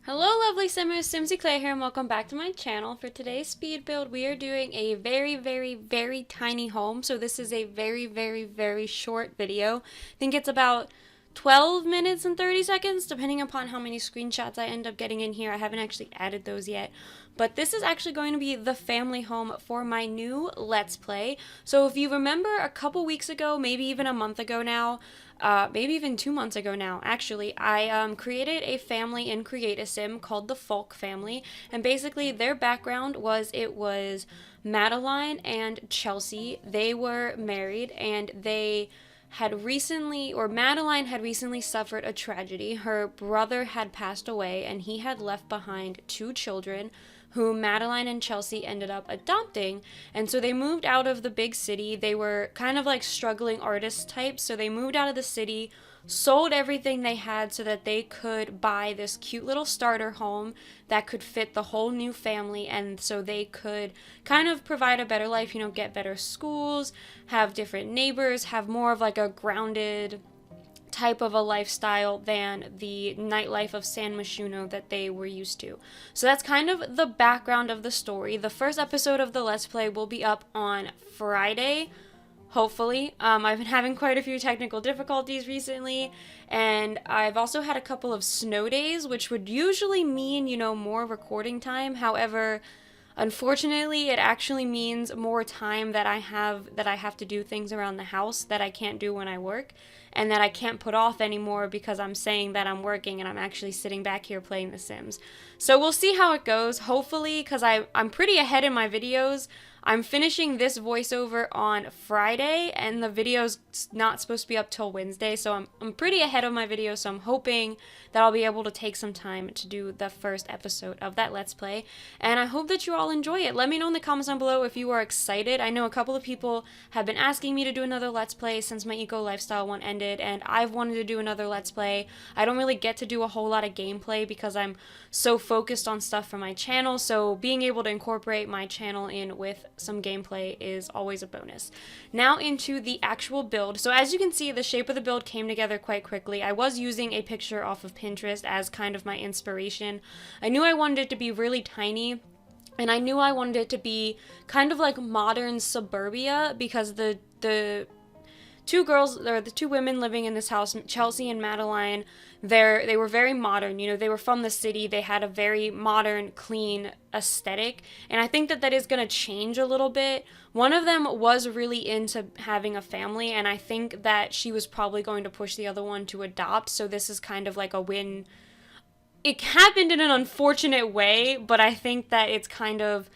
Hello lovely simmers, SimsEclaire here and welcome back to my channel. For today's speed build we are doing a very tiny home. So this is a very short video. I think it's about 12 minutes and 30 seconds depending upon how many screenshots I end up getting in here. I haven't actually added those yet. But this is actually going to be the family home for my new Let's Play. So if you remember a couple weeks ago, maybe even a month ago now, maybe even 2 months ago now, actually, I created a family in Create a Sim called the Faulk family. And basically their background was Madeline and Chelsea. They were married and they had recently, or Madeline had recently suffered a tragedy. Her brother had passed away and he had left behind 2 children who Madeline and Chelsea ended up adopting. And so they moved out of the big city. They were kind of like struggling artist types, so they moved out of the city, sold everything they had so that they could buy this cute little starter home that could fit the whole new family, and so they could kind of provide a better life, you know, get better schools, have different neighbors, have more of like a grounded type of a lifestyle than the nightlife of San Myshuno that they were used to. So that's kind of the background of the story. The first episode of the Let's Play will be up on Friday, hopefully. I've been having quite a few technical difficulties recently, and I've also had a couple of snow days, which would usually mean, you know, more recording time. However, unfortunately, it actually means more time that I have to do things around the house that I can't do when I work, and that I can't put off anymore because I'm saying that I'm working and I'm actually sitting back here playing The Sims. So we'll see how it goes, hopefully, because I'm pretty ahead in my videos. I'm finishing this voiceover on Friday, and the video's not supposed to be up till Wednesday, so I'm pretty ahead of my video, so I'm hoping that I'll be able to take some time to do the first episode of that Let's Play, and I hope that you all enjoy it. Let me know in the comments down below if you are excited. I know a couple of people have been asking me to do another Let's Play since my Eco Lifestyle one ended, and I've wanted to do another Let's Play. I don't really get to do a whole lot of gameplay because I'm so focused on stuff for my channel, so being able to incorporate my channel in with some gameplay is always a bonus. Now into the actual build. So as you can see, the shape of the build came together quite quickly. I was using a picture off of Pinterest as kind of my inspiration. I knew I wanted it to be really tiny, and I knew I wanted it to be kind of like modern suburbia because the two girls, or the 2 women living in this house, Chelsea and Madeline, they were very modern. You know, they were from the city. They had a very modern, clean aesthetic, and I think that is going to change a little bit. One of them was really into having a family, and I think that she was probably going to push the other one to adopt, so this is kind of like a win. It happened in an unfortunate way, but I think that it's kind of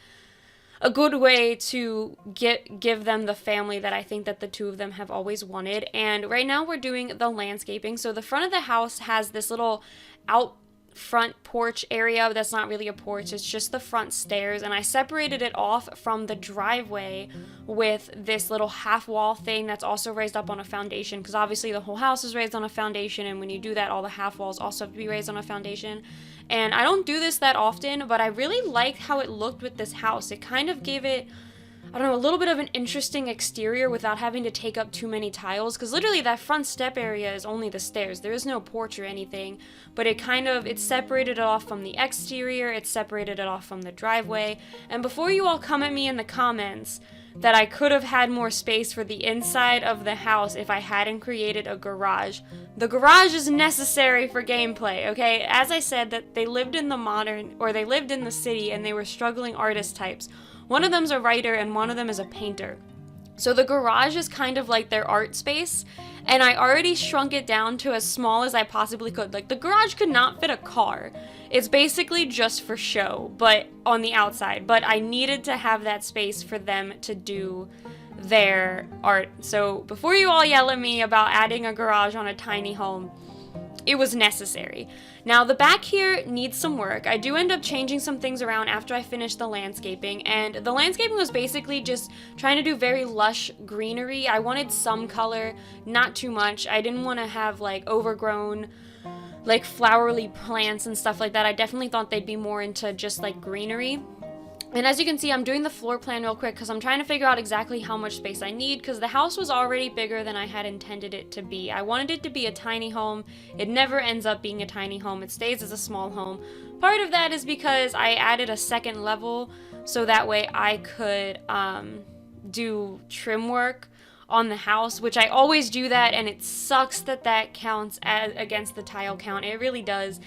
a good way to give them the family that I think that the 2 of them have always wanted. And right now we're doing the landscaping. So the front of the house has this little out front porch area that's not really a porch, it's just the front stairs, and I separated it off from the driveway with this little half wall thing that's also raised up on a foundation, because obviously the whole house is raised on a foundation, and when you do that, all the half walls also have to be raised on a foundation. And I don't do this that often, but I really liked how it looked with this house. It kind of gave it, I don't know, a little bit of an interesting exterior without having to take up too many tiles, because literally that front step area is only the stairs. There is no porch or anything, but it separated it off from the exterior, it separated it off from the driveway. And before you all come at me in the comments that I could have had more space for the inside of the house if I hadn't created a garage, the garage is necessary for gameplay, okay? As I said, that they lived in the city and they were struggling artist types. One of them's a writer and one of them is a painter. So the garage is kind of like their art space, and I already shrunk it down to as small as I possibly could. Like, the garage could not fit a car. It's basically just for show, but on the outside. But I needed to have that space for them to do their art. So before you all yell at me about adding a garage on a tiny home, it was necessary. Now the back here needs some work. I do end up changing some things around after I finish the landscaping, and the landscaping was basically just trying to do very lush greenery. I wanted some color, not too much. I didn't want to have like overgrown like flowery plants and stuff like that. I definitely thought they'd be more into just like greenery. And as you can see, I'm doing the floor plan real quick because I'm trying to figure out exactly how much space I need, because the house was already bigger than I had intended it to be. I wanted it to be a tiny home. It never ends up being a tiny home. It stays as a small home. Part of that is because I added a second level so that way I could do trim work on the house, which I always do that, and it sucks that that counts as against the tile count. It really does.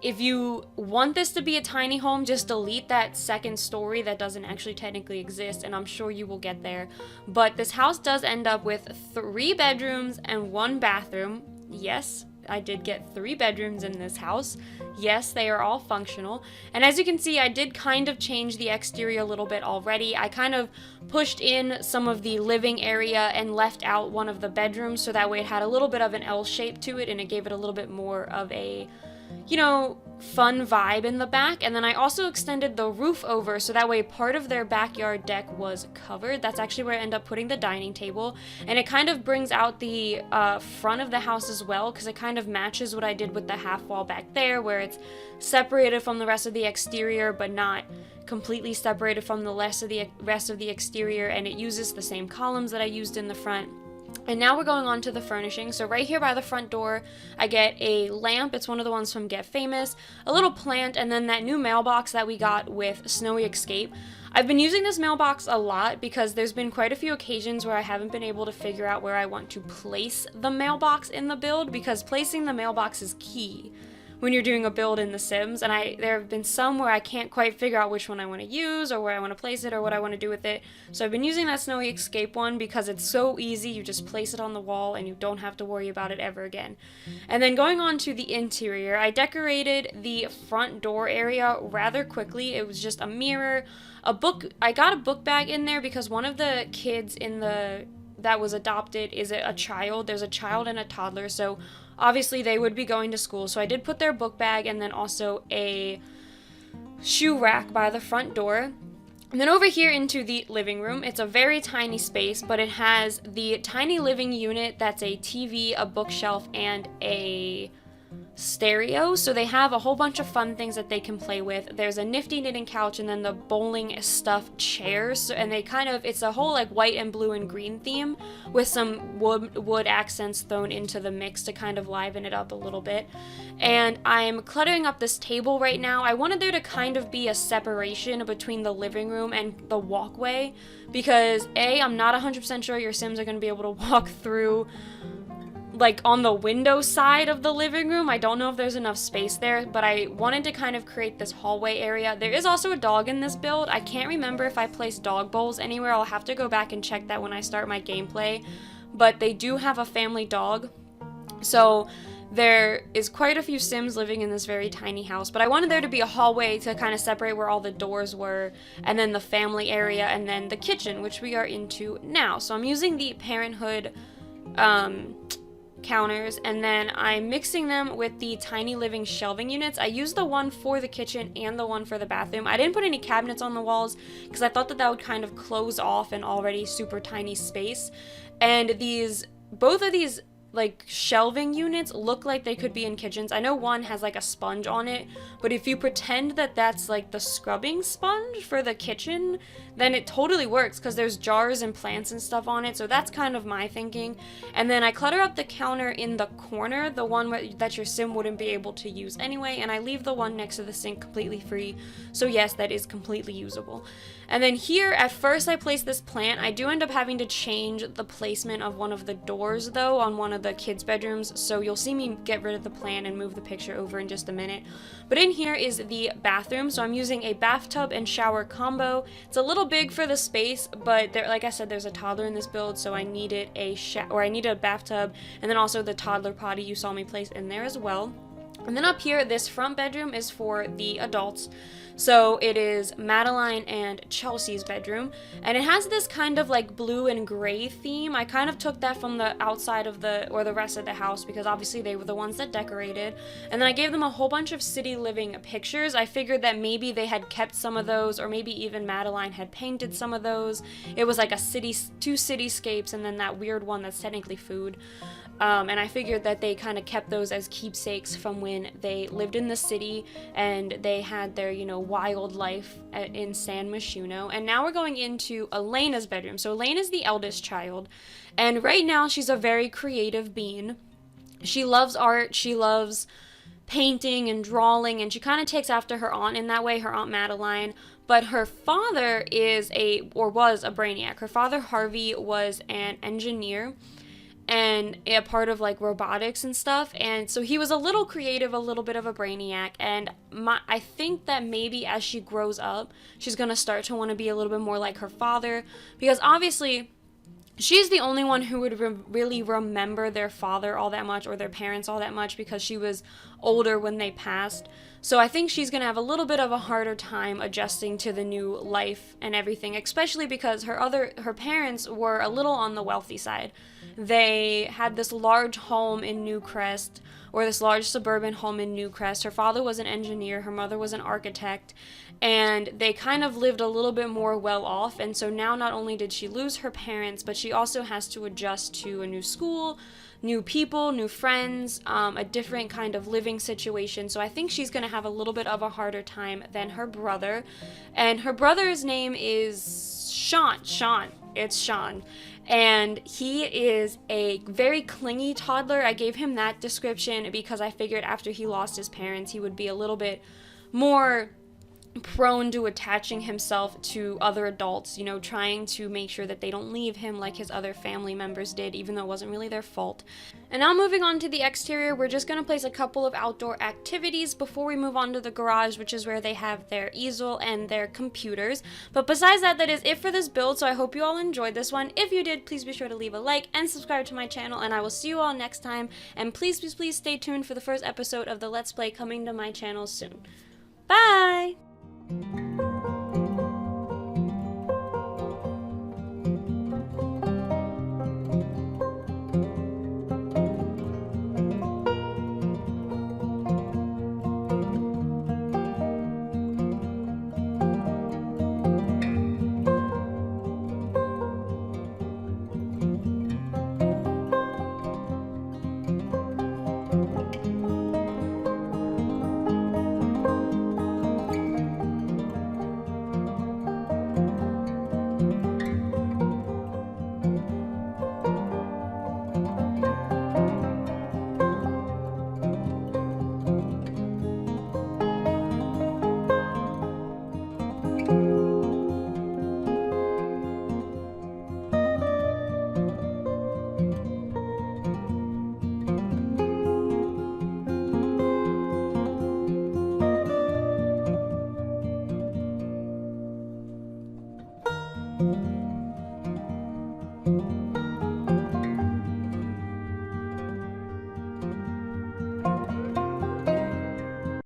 If you want this to be a tiny home, just delete that second story that doesn't actually technically exist, and I'm sure you will get there. But this house does end up with 3 bedrooms and 1 bathroom. Yes, I did get 3 bedrooms in this house. Yes, they are all functional. And as you can see, I did kind of change the exterior a little bit already. I kind of pushed in some of the living area and left out one of the bedrooms, so that way it had a little bit of an L shape to it, and it gave it a little bit more of a, you know, fun vibe in the back. And then I also extended the roof over so that way part of their backyard deck was covered. That's actually where I end up putting the dining table, and it kind of brings out the front of the house as well, because it kind of matches what I did with the half wall back there, where it's separated from the rest of the exterior but not completely separated from the rest of the exterior, and it uses the same columns that I used in the front. And now we're going on to the furnishing. So right here by the front door, I get a lamp. It's one of the ones from Get Famous, a little plant, and then that new mailbox that we got with Snowy Escape. I've been using this mailbox a lot because there's been quite a few occasions where I haven't been able to figure out where I want to place the mailbox in the build, because placing the mailbox is key when you're doing a build in The Sims, and there have been some where I can't quite figure out which one I want to use or where I want to place it or what I want to do with it. So I've been using that Snowy Escape one because it's so easy. You just place it on the wall and you don't have to worry about it ever again. And then going on to the interior, I decorated the front door area rather quickly. It was just a mirror, a book. I got a book bag in there because one of the kids that was adopted is a child. There's a child and a toddler, so obviously they would be going to school. So I did put their book bag and then also a shoe rack by the front door. And then over here into the living room, it's a very tiny space, but it has the tiny living unit that's a TV, a bookshelf, and a stereo. So they have a whole bunch of fun things that they can play with. There's a nifty knitting couch and then the bowling stuffed chairs, and it's a whole like white and blue and green theme with some wood accents thrown into the mix to kind of liven it up a little bit. And I'm cluttering up this table right now. I wanted there to kind of be a separation between the living room and the walkway, because I'm not 100% sure your Sims are going to be able to walk through like on the window side of the living room. I don't know if there's enough space there, but I wanted to kind of create this hallway area. There is also a dog in this build. I can't remember if I placed dog bowls anywhere. I'll have to go back and check that when I start my gameplay, but they do have a family dog. So there is quite a few Sims living in this very tiny house, but I wanted there to be a hallway to kind of separate where all the doors were, and then the family area, and then the kitchen, which we are into now. So I'm using the Parenthood counters, and then I'm mixing them with the tiny living shelving units. I used the one for the kitchen and the one for the bathroom. I didn't put any cabinets on the walls because I thought that would kind of close off an already super tiny space. And both of these like shelving units look like they could be in kitchens. I know one has like a sponge on it, but if you pretend that that's like the scrubbing sponge for the kitchen, then it totally works because there's jars and plants and stuff on it. So that's kind of my thinking. And then I clutter up the counter in the corner, the one that your Sim wouldn't be able to use anyway, and I leave the one next to the sink completely free. So yes, that is completely usable. And then here, at first I placed this plant. I do end up having to change the placement of one of the doors though on one of the kids' bedrooms, so you'll see me get rid of the plant and move the picture over in just a minute. But in here is the bathroom, so I'm using a bathtub and shower combo. It's a little big for the space, but like I said, there's a toddler in this build, so I needed I needed a bathtub, and then also the toddler potty you saw me place in there as well. And then up here, this front bedroom is for the adults. So it is Madeline and Chelsea's bedroom, and it has this kind of like blue and gray theme. I kind of took that from the outside of the rest of the house because obviously they were the ones that decorated. And then I gave them a whole bunch of city living pictures. I figured that maybe they had kept some of those, or maybe even Madeline had painted some of those. It was like two cityscapes and then that weird one that's technically food. And I figured that they kind of kept those as keepsakes from when they lived in the city and they had their, wild life in San Myshuno. And now we're going into Elena's bedroom. So Elena's the eldest child, and right now she's a very creative being. She loves art, she loves painting and drawing, and she kind of takes after her aunt in that way, her Aunt Madeline. But her father was a brainiac. Her father, Harvey, was an engineer and a part of like robotics and stuff, and so he was a little creative, a little bit of a brainiac. And I think that maybe as she grows up, she's gonna start to want to be a little bit more like her father, because obviously she's the only one who would really remember their father all that much, or their parents all that much, because she was older when they passed. So I think she's going to have a little bit of a harder time adjusting to the new life and everything, especially because her parents were a little on the wealthy side. They had this large home in Newcrest, or this large suburban home in Newcrest. Her father was an engineer, her mother was an architect, and they kind of lived a little bit more well off. And so now not only did she lose her parents, but she also has to adjust to a new school, new people, new friends, a different kind of living situation. So I think she's going to have a little bit of a harder time than her brother. And her brother's name is Sean. It's Sean. And he is a very clingy toddler. I gave him that description because I figured after he lost his parents, he would be a little bit more prone to attaching himself to other adults, trying to make sure that they don't leave him like his other family members did, even though it wasn't really their fault. And now moving on to the exterior, we're just going to place a couple of outdoor activities before we move on to the garage, which is where they have their easel and their computers. But besides that, that is it for this build, so I hope you all enjoyed this one. If you did, please be sure to leave a like and subscribe to my channel, and I will see you all next time. And please, please, please stay tuned for the first episode of the Let's Play coming to my channel soon. Bye!